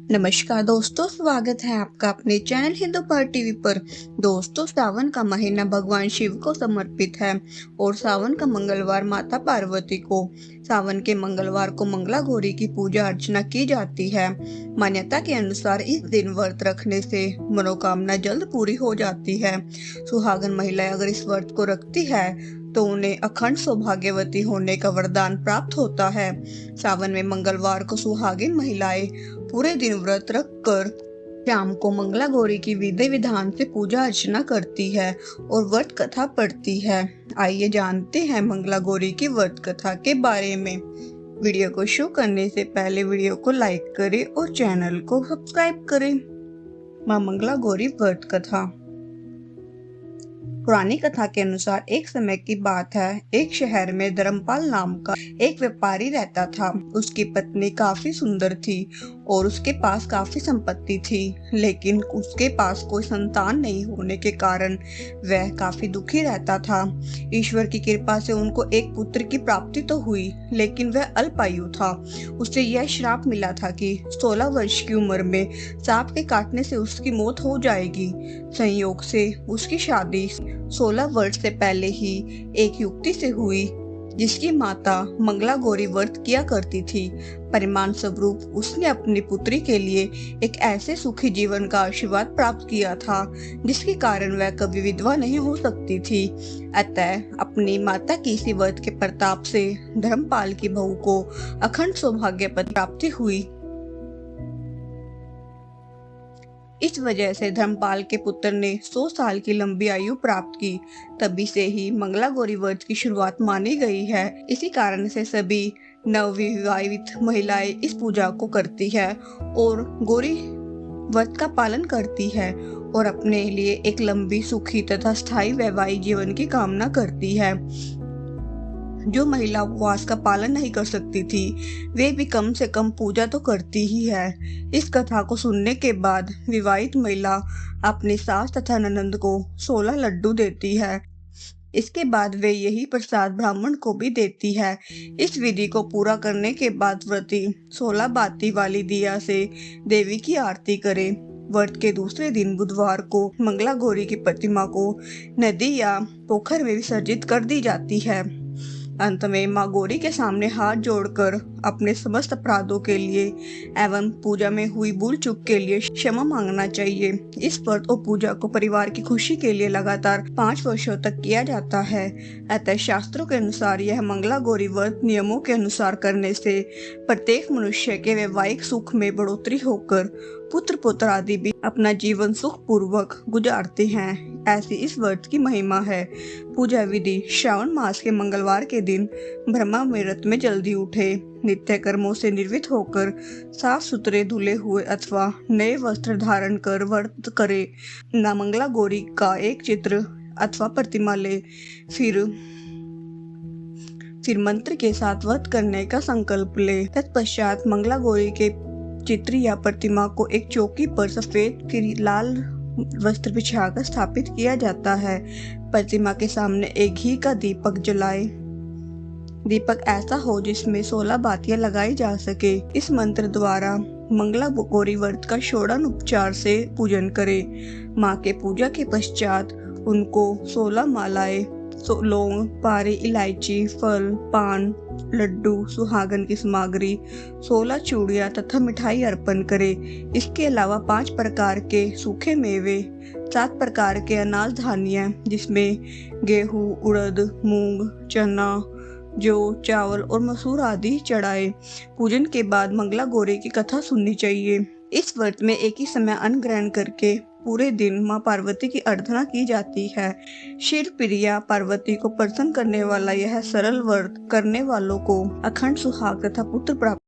नमस्कार दोस्तों, स्वागत है आपका अपने चैनल हिंदू पर टीवी पर। दोस्तों, सावन का महीना भगवान शिव को समर्पित है और सावन का मंगलवार माता पार्वती को। सावन के मंगलवार को मंगला गौरी की पूजा अर्चना की जाती है। मान्यता के अनुसार इस दिन व्रत रखने से मनोकामना जल्द पूरी हो जाती है। सुहागन महिलाएं अगर इस व्रत को रखती है तो उन्हें अखंड सौभाग्यवती होने का वरदान प्राप्त होता है। सावन में मंगलवार को सुहागिन महिलाएं पूरे दिन व्रत रख कर शाम को मंगला गौरी की विधि विधान से पूजा अर्चना करती है और व्रत कथा पढ़ती है। आइए जानते हैं मंगला गौरी की व्रत कथा के बारे में। वीडियो को शुरू करने से पहले वीडियो को लाइक करें और चैनल को सब्सक्राइब करें। मां मंगला गौरी व्रत कथा। पुरानी कथा के अनुसार एक समय की बात है, एक शहर में धर्मपाल नाम का एक व्यापारी रहता था। उसकी पत्नी काफी सुंदर थी और उसके पास काफी संपत्ति थी, लेकिन उसके पास कोई संतान नहीं होने के कारण वह काफी दुखी रहता था। ईश्वर की कृपा से उनको एक पुत्र की प्राप्ति तो हुई, लेकिन वह अल्पायु था। उसे यह श्राप मिला था कि 16 वर्ष की उम्र में सांप के काटने से उसकी मौत हो जाएगी। संयोग से उसकी शादी 16 वर्ष से पहले ही एक युवती से हुई जिसकी माता मंगला गौरी व्रत किया करती थी। परिणाम स्वरूप उसने अपनी पुत्री के लिए एक ऐसे सुखी जीवन का आशीर्वाद प्राप्त किया था जिसके कारण वह कभी विधवा नहीं हो सकती थी। अतः अपनी माता की इसी व्रत के प्रताप से धर्मपाल की बहू को अखंड सौभाग्य प्राप्ति हुई। इस वजह से धर्मपाल के पुत्र ने 100 साल की लंबी आयु प्राप्त की। तभी से ही मंगला गौरी व्रत की शुरुआत मानी गई है। इसी कारण से सभी नवविवाहित महिलाएं इस पूजा को करती है और गौरी व्रत का पालन करती है और अपने लिए एक लंबी, सुखी तथा स्थायी वैवाहिक जीवन की कामना करती है। जो महिला उपवास का पालन नहीं कर सकती थी, वे भी कम से कम पूजा तो करती ही है। इस कथा को सुनने के बाद विवाहित महिला अपनी सास तथा ननंद को 16 लड्डू देती है। इसके बाद वे यही प्रसाद ब्राह्मण को भी देती है। इस विधि को पूरा करने के बाद व्रती 16 बाती वाली दिया से देवी की आरती करे। व्रत के दूसरे दिन बुधवार को मंगला गौरी की प्रतिमा को नदी या पोखर में विसर्जित कर दी जाती है। अंत में मां गौरी के सामने हाथ जोड़कर अपने समस्त अपराधों के लिए एवं पूजा में हुई भूल चूक के लिए क्षमा मांगना चाहिए। इस व्रत और पूजा को परिवार की खुशी के लिए लगातार 5 वर्षों तक किया जाता है। अतः शास्त्रों के अनुसार यह मंगला गौरी व्रत नियमों के अनुसार करने से प्रत्येक मनुष्य के वैवाहिक सुख में बढ़ोतरी होकर पुत्र पुत्र आदि भी अपना जीवन सुख पूर्वक गुजारते हैं। ऐसी इस व्रत की महिमा है। पूजा विधि। श्रावण मास के मंगलवार के दिन ब्रह्मा मुहूर्त में जल्दी उठे, नित्य कर्मों से निर्वृत्त होकर साफ सुथरे धुले हुए अथवा नए वस्त्र धारण कर व्रत करे। न मंगला गौरी का एक चित्र अथवा प्रतिमा ले, फिर मंत्र के साथ व्रत करने का संकल्प ले। तत्पश्चात मंगला गौरी के चित्र या प्रतिमा को एक चौकी पर सफेद फिर लाल वस्त्र बिछाकर स्थापित किया जाता है। प्रतिमा के सामने एक घी का दीपक जलाए। दीपक ऐसा हो जिसमें 16 बातियां लगाई जा सके। इस मंत्र द्वारा मंगला गौरी व्रत का षोडशोपचार से पूजन करे। मां के पूजा के पश्चात उनको 16 मालाएं, लौंग, पारी, इलायची, फल, पान, लड्डू, सुहागन की सामग्री, 16 चूड़ियां तथा मिठाई अर्पण करे। इसके अलावा 5 प्रकार के सूखे मेवे, 7 प्रकार के अनाज धान्य जिसमें गेहूं, उड़द, मूंग, चना, जौ, चावल और मसूर आदि चढ़ाए। पूजन के बाद मंगला गौरी की कथा सुननी चाहिए। इस व्रत में एक ही समय अन्न ग्रहण करके पूरे दिन मां पार्वती की आराधना की जाती है। शिव प्रिया पार्वती को प्रसन्न करने वाला यह सरल व्रत करने वालों को अखंड सुहाग तथा पुत्र प्राप्त